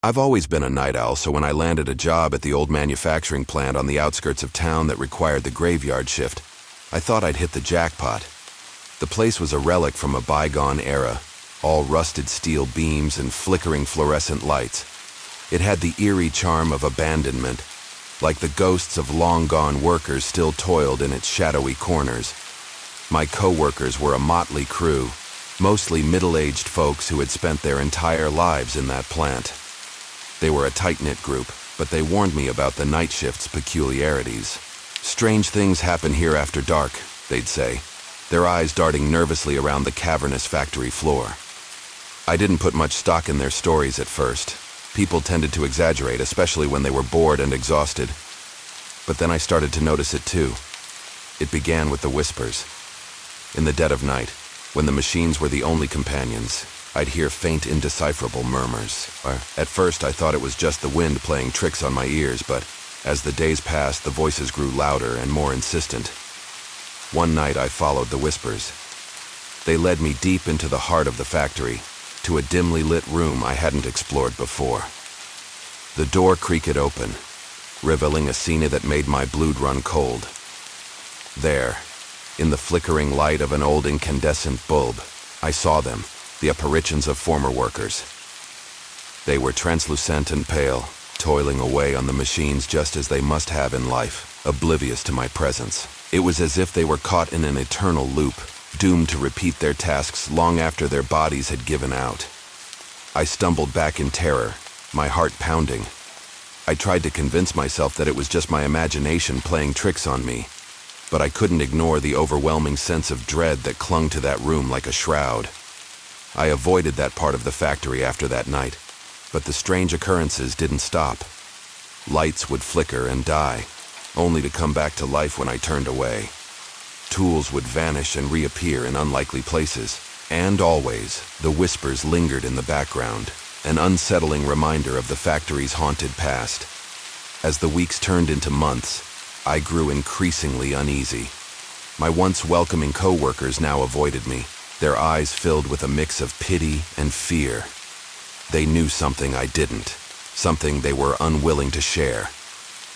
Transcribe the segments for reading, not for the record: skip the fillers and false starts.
I've always been a night owl, so when I landed a job at the old manufacturing plant on the outskirts of town that required the graveyard shift, I thought I'd hit the jackpot. The place was a relic from a bygone era, all rusted steel beams and flickering fluorescent lights. It had the eerie charm of abandonment, like the ghosts of long-gone workers still toiled in its shadowy corners. My co-workers were a motley crew, mostly middle-aged folks who had spent their entire lives in that plant. They were a tight-knit group, but they warned me about the night shift's peculiarities. "Strange things happen here after dark," they'd say, their eyes darting nervously around the cavernous factory floor. I didn't put much stock in their stories at first. People tended to exaggerate, especially when they were bored and exhausted. But then I started to notice it too. It began with the whispers. In the dead of night, when the machines were the only companions, I'd hear faint, indecipherable murmurs. At first, I thought it was just the wind playing tricks on my ears, but as the days passed, the voices grew louder and more insistent. One night, I followed the whispers. They led me deep into the heart of the factory, to a dimly lit room I hadn't explored before. The door creaked open, revealing a scene that made my blood run cold. There, in the flickering light of an old incandescent bulb, I saw them, the apparitions of former workers. They were translucent and pale, toiling away on the machines just as they must have in life, oblivious to my presence. It was as if they were caught in an eternal loop, doomed to repeat their tasks long after their bodies had given out. I stumbled back in terror, my heart pounding. I tried to convince myself that it was just my imagination playing tricks on me, but I couldn't ignore the overwhelming sense of dread that clung to that room like a shroud. I avoided that part of the factory after that night, but the strange occurrences didn't stop. Lights would flicker and die, only to come back to life when I turned away. Tools would vanish and reappear in unlikely places, and always, the whispers lingered in the background, an unsettling reminder of the factory's haunted past. As the weeks turned into months, I grew increasingly uneasy. My once welcoming co-workers now avoided me, their eyes filled with a mix of pity and fear. They knew something I didn't, something they were unwilling to share.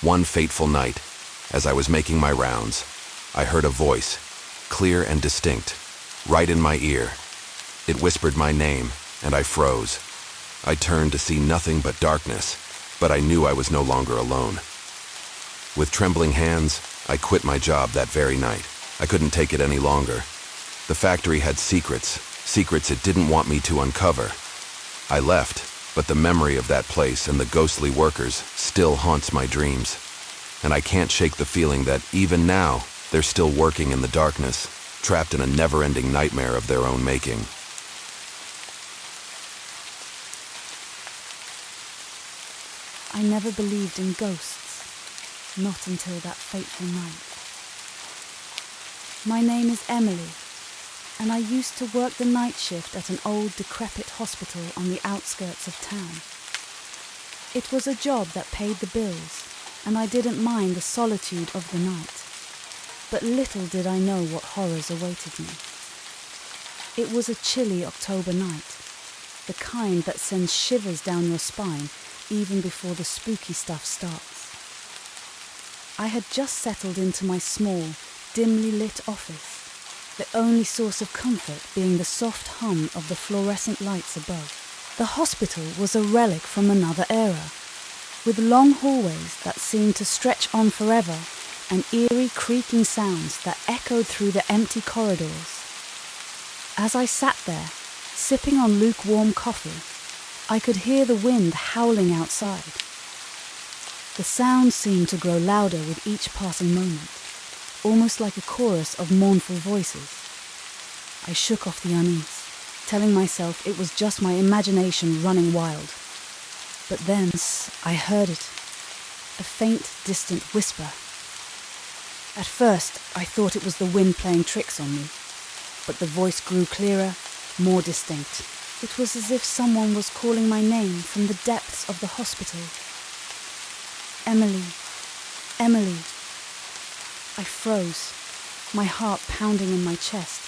One fateful night, as I was making my rounds, I heard a voice, clear and distinct, right in my ear. It whispered my name, and I froze. I turned to see nothing but darkness, but I knew I was no longer alone. With trembling hands, I quit my job that very night. I couldn't take it any longer. The factory had secrets it didn't want me to uncover. I left, but the memory of that place and the ghostly workers still haunts my dreams. And I can't shake the feeling that even now, they're still working in the darkness, trapped in a never-ending nightmare of their own making. I never believed in ghosts, not until that fateful night. My name is Emily, and I used to work the night shift at an old decrepit hospital on the outskirts of town. It was a job that paid the bills, and I didn't mind the solitude of the night. But little did I know what horrors awaited me. It was a chilly October night, the kind that sends shivers down your spine even before the spooky stuff starts. I had just settled into my small, dimly lit office, the only source of comfort being the soft hum of the fluorescent lights above. The hospital was a relic from another era, with long hallways that seemed to stretch on forever and eerie creaking sounds that echoed through the empty corridors. As I sat there, sipping on lukewarm coffee, I could hear the wind howling outside. The sound seemed to grow louder with each passing moment, almost like a chorus of mournful voices. I shook off the unease, telling myself it was just my imagination running wild. But then I heard it, a faint, distant whisper. At first, I thought it was the wind playing tricks on me, but the voice grew clearer, more distinct. It was as if someone was calling my name from the depths of the hospital. Emily, Emily. I froze, my heart pounding in my chest.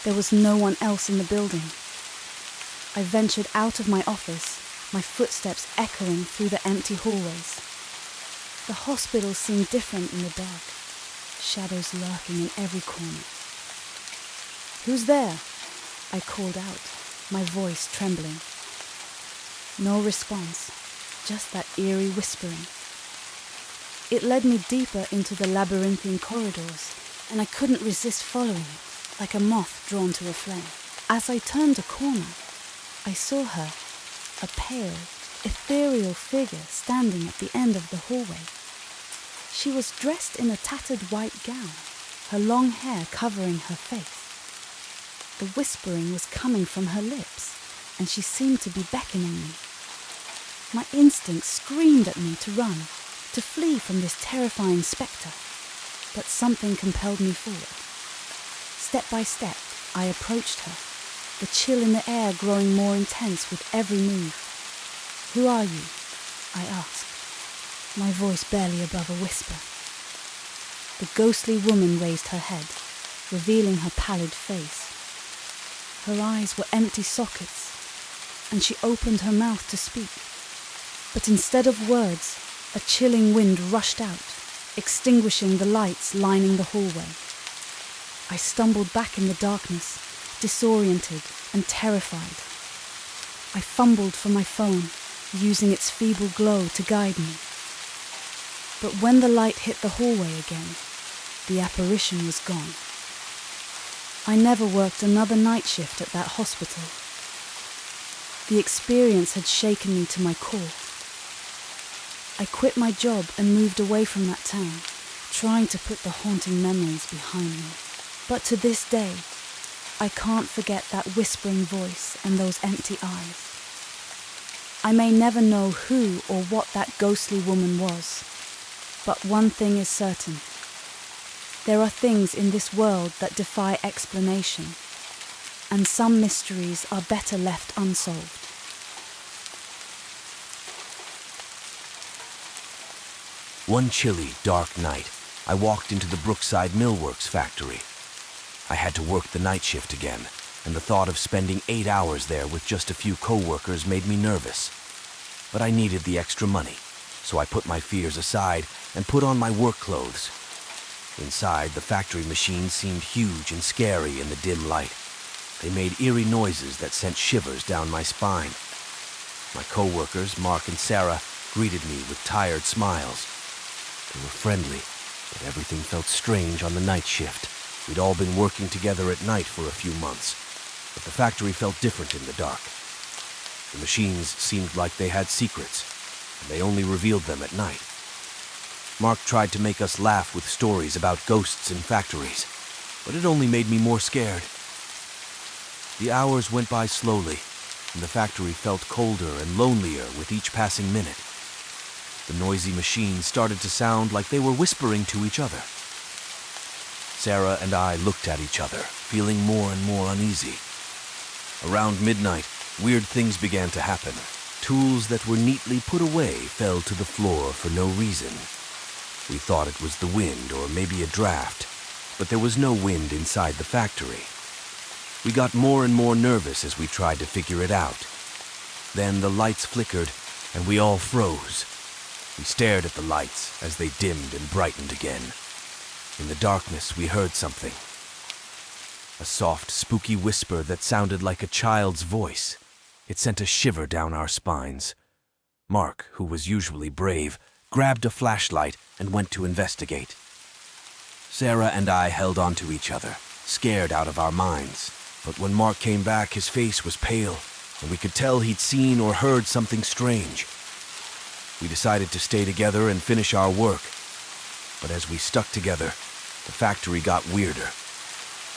There was no one else in the building. I ventured out of my office, my footsteps echoing through the empty hallways. The hospital seemed different in the dark, shadows lurking in every corner. "Who's there?" I called out, my voice trembling. No response, just that eerie whispering. It led me deeper into the labyrinthine corridors, and I couldn't resist following it, like a moth drawn to a flame. As I turned a corner, I saw her, a pale, ethereal figure standing at the end of the hallway. She was dressed in a tattered white gown, her long hair covering her face. The whispering was coming from her lips, and she seemed to be beckoning me. My instinct screamed at me to run, to flee from this terrifying spectre, but something compelled me forward. Step by step, I approached her, the chill in the air growing more intense with every move. "Who are you?" I asked, my voice barely above a whisper. The ghostly woman raised her head, revealing her pallid face. Her eyes were empty sockets, and she opened her mouth to speak. But instead of words, a chilling wind rushed out, extinguishing the lights lining the hallway. I stumbled back in the darkness, disoriented and terrified. I fumbled for my phone, using its feeble glow to guide me. But when the light hit the hallway again, the apparition was gone. I never worked another night shift at that hospital. The experience had shaken me to my core. I quit my job and moved away from that town, trying to put the haunting memories behind me. But to this day, I can't forget that whispering voice and those empty eyes. I may never know who or what that ghostly woman was, but one thing is certain. There are things in this world that defy explanation, and some mysteries are better left unsolved. One chilly, dark night, I walked into the Brookside Millworks factory. I had to work the night shift again, and the thought of spending 8 hours there with just a few co-workers made me nervous. But I needed the extra money, so I put my fears aside and put on my work clothes. Inside, the factory machines seemed huge and scary in the dim light. They made eerie noises that sent shivers down my spine. My co-workers, Mark and Sarah, greeted me with tired smiles. They were friendly, but everything felt strange on the night shift. We'd all been working together at night for a few months, but the factory felt different in the dark. The machines seemed like they had secrets, and they only revealed them at night. Mark tried to make us laugh with stories about ghosts in factories, but it only made me more scared. The hours went by slowly, and the factory felt colder and lonelier with each passing minute. The noisy machines started to sound like they were whispering to each other. Sarah and I looked at each other, feeling more and more uneasy. Around midnight, weird things began to happen. Tools that were neatly put away fell to the floor for no reason. We thought it was the wind or maybe a draft, but there was no wind inside the factory. We got more and more nervous as we tried to figure it out. Then the lights flickered, and we all froze. We stared at the lights as they dimmed and brightened again. In the darkness, we heard something. A soft, spooky whisper that sounded like a child's voice. It sent a shiver down our spines. Mark, who was usually brave, grabbed a flashlight and went to investigate. Sarah and I held on to each other, scared out of our minds. But when Mark came back, his face was pale, and we could tell he'd seen or heard something strange. We decided to stay together and finish our work. But as we stuck together, the factory got weirder.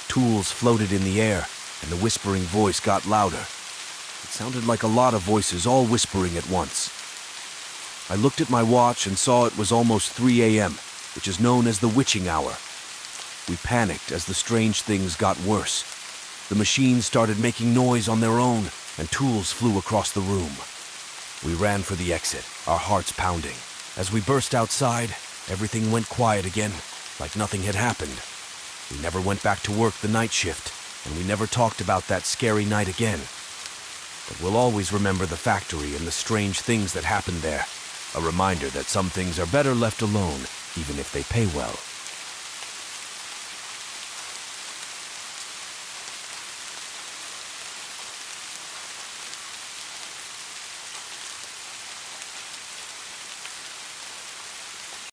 Tools floated in the air, and the whispering voice got louder. It sounded like a lot of voices all whispering at once. I looked at my watch and saw it was almost 3 a.m., which is known as the witching hour. We panicked as the strange things got worse. The machines started making noise on their own, and tools flew across the room. We ran for the exit, our hearts pounding. As we burst outside, everything went quiet again, like nothing had happened. We never went back to work the night shift, and we never talked about that scary night again. but we'll always remember the factory and the strange things that happened there. A reminder that some things are better left alone, even if they pay well.